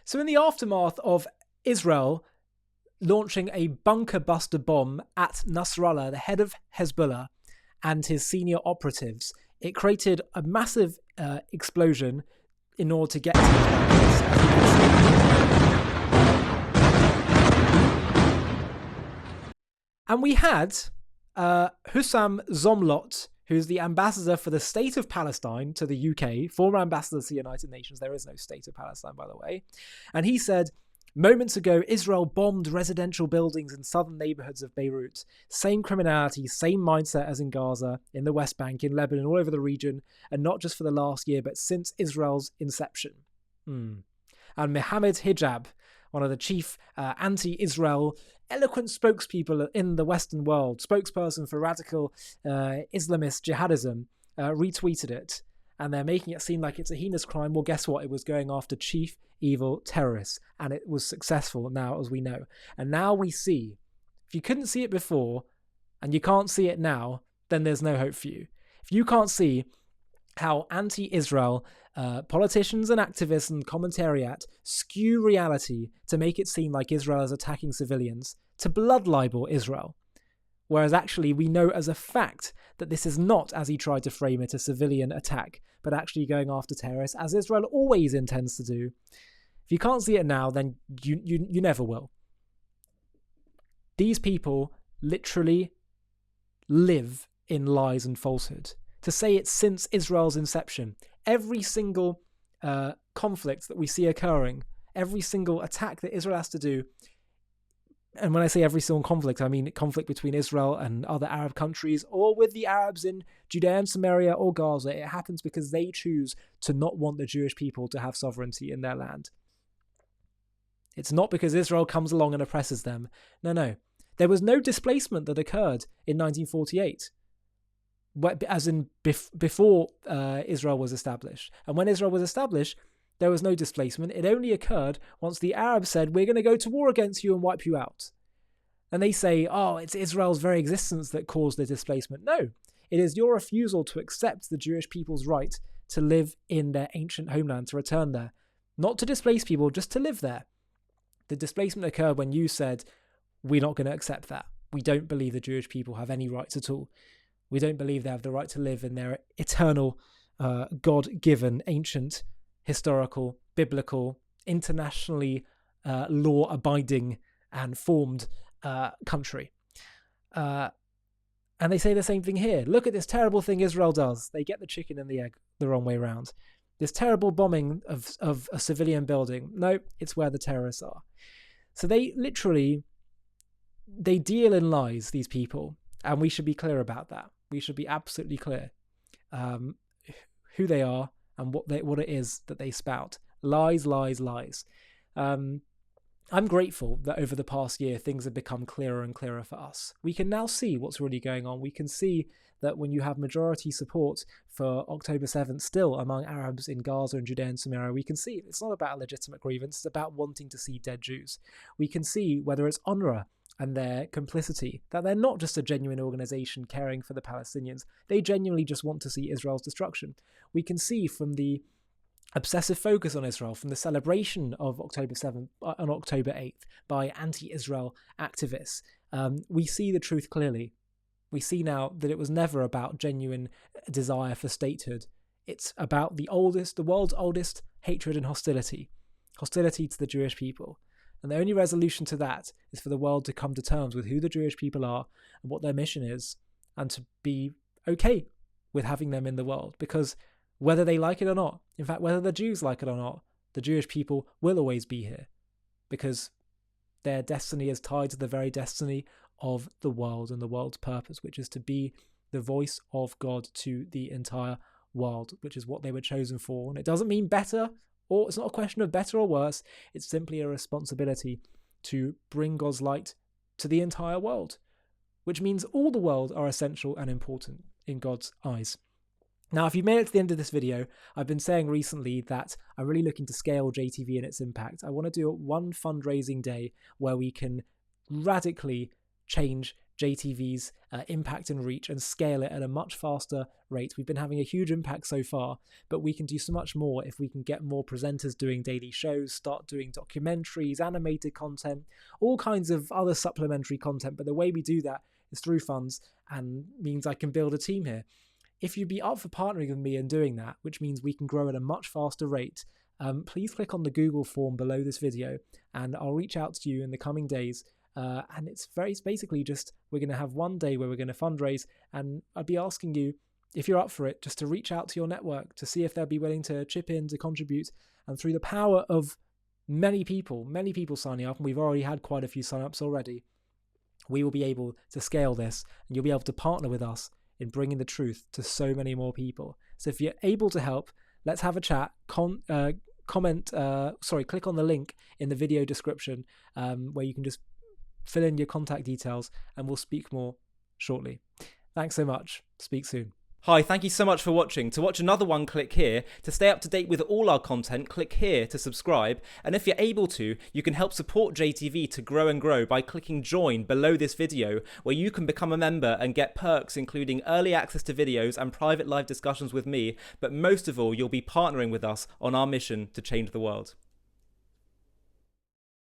So in the aftermath of Israel launching a bunker buster bomb at Nasrallah, the head of Hezbollah, and his senior operatives, it created a massive explosion in order to get to these bunkers, as you can see. And we had Hussam Zomlot, who's the ambassador for the state of Palestine to the UK, former ambassador to the United Nations. There is no state of Palestine, by the way. And he said, moments ago, Israel bombed residential buildings in southern neighborhoods of Beirut. Same criminality, same mindset as in Gaza, in the West Bank, in Lebanon, all over the region, and not just for the last year, but since Israel's inception. And Mohammed Hijab, one of the chief anti-Israel eloquent spokespeople in the Western world, spokesperson for radical Islamist jihadism, retweeted it. And they're making it seem like it's a heinous crime. Well, guess what? It was going after chief evil terrorists, and it was successful now, as we know. And now we see, if you couldn't see it before, and you can't see it now, then there's no hope for you. If you can't see how anti-Israel politicians and activists and commentariat skew reality to make it seem like Israel is attacking civilians, to blood libel Israel, whereas actually we know as a fact that this is not, as he tried to frame it, a civilian attack, but actually going after terrorists, as Israel always intends to do. If you can't see it now, then you never will. These people literally live in lies and falsehood. To say it's since Israel's inception, every single conflict that we see occurring, every single attack that Israel has to do, and when I say every single conflict, I mean conflict between Israel and other Arab countries, or with the Arabs in Judea and Samaria or Gaza, it happens because they choose to not want the Jewish people to have sovereignty in their land. It's not because Israel comes along and oppresses them. No. There was no displacement that occurred in 1948. As in before Israel was established. And when Israel was established, there was no displacement. It only occurred once the Arabs said, we're going to go to war against you and wipe you out. And they say, oh, it's Israel's very existence that caused the displacement. No, it is your refusal to accept the Jewish people's right to live in their ancient homeland, to return there. Not to displace people, just to live there. The displacement occurred when you said, we're not going to accept that. We don't believe the Jewish people have any rights at all. We don't believe they have the right to live in their eternal, God-given, ancient, historical, biblical, internationally law-abiding and formed country. And they say the same thing here. Look at this terrible thing Israel does. They get the chicken and the egg the wrong way around. This terrible bombing of a civilian building. No, it's where the terrorists are. So they deal in lies, these people. And we should be clear about that. We should be absolutely clear who they are and what it is that they spout. Lies, lies, lies. I'm grateful that over the past year, things have become clearer and clearer for us. We can now see what's really going on. We can see that when you have majority support for October 7th still among Arabs in Gaza and Judea and Samaria, we can see it's not about a legitimate grievance. It's about wanting to see dead Jews. We can see whether it's UNRWA and their complicity, that they're not just a genuine organization caring for the Palestinians. They genuinely just want to see Israel's destruction. We can see from the obsessive focus on Israel, from the celebration of October 7th on October 8th by anti-Israel activists, we see the truth clearly. We see now that it was never about genuine desire for statehood. It's about the world's oldest hatred and hostility to the Jewish people. And the only resolution to that is for the world to come to terms with who the Jewish people are and what their mission is, and to be okay with having them in the world. Because whether they like it or not, in fact, whether the Jews like it or not, the Jewish people will always be here, because their destiny is tied to the very destiny of the world and the world's purpose, which is to be the voice of God to the entire world, which is what they were chosen for. And it doesn't mean better, or it's not a question of better or worse. It's simply a responsibility to bring God's light to the entire world, which means all the world are essential and important in God's eyes. Now, if you've made it to the end of this video, I've been saying recently that I'm really looking to scale JTV and its impact. I want to do one fundraising day where we can radically change JTV's impact and reach and scale it at a much faster rate. We've been having a huge impact so far, but we can do so much more if we can get more presenters doing daily shows, start doing documentaries, animated content, all kinds of other supplementary content. But the way we do that is through funds, and means I can build a team here. If you'd be up for partnering with me and doing that, which means we can grow at a much faster rate, please click on the Google form below this video and I'll reach out to you in the coming days. And it's basically just, we're going to have one day where we're going to fundraise, and I'd be asking you, if you're up for it, just to reach out to your network to see if they'll be willing to chip in, to contribute. And through the power of many people signing up, and we've already had quite a few sign-ups already, we will be able to scale this, and you'll be able to partner with us in bringing the truth to so many more people. So if you're able to help, let's have a chat. Click on the link in the video description where you can just fill in your contact details, and we'll speak more shortly. Thanks so much. Speak soon. Hi, thank you so much for watching. To watch another one, click here. To stay up to date with all our content, click here to subscribe. And if you're able to, you can help support JTV to grow and grow by clicking join below this video, where you can become a member and get perks including early access to videos and private live discussions with me. But most of all, you'll be partnering with us on our mission to change the world.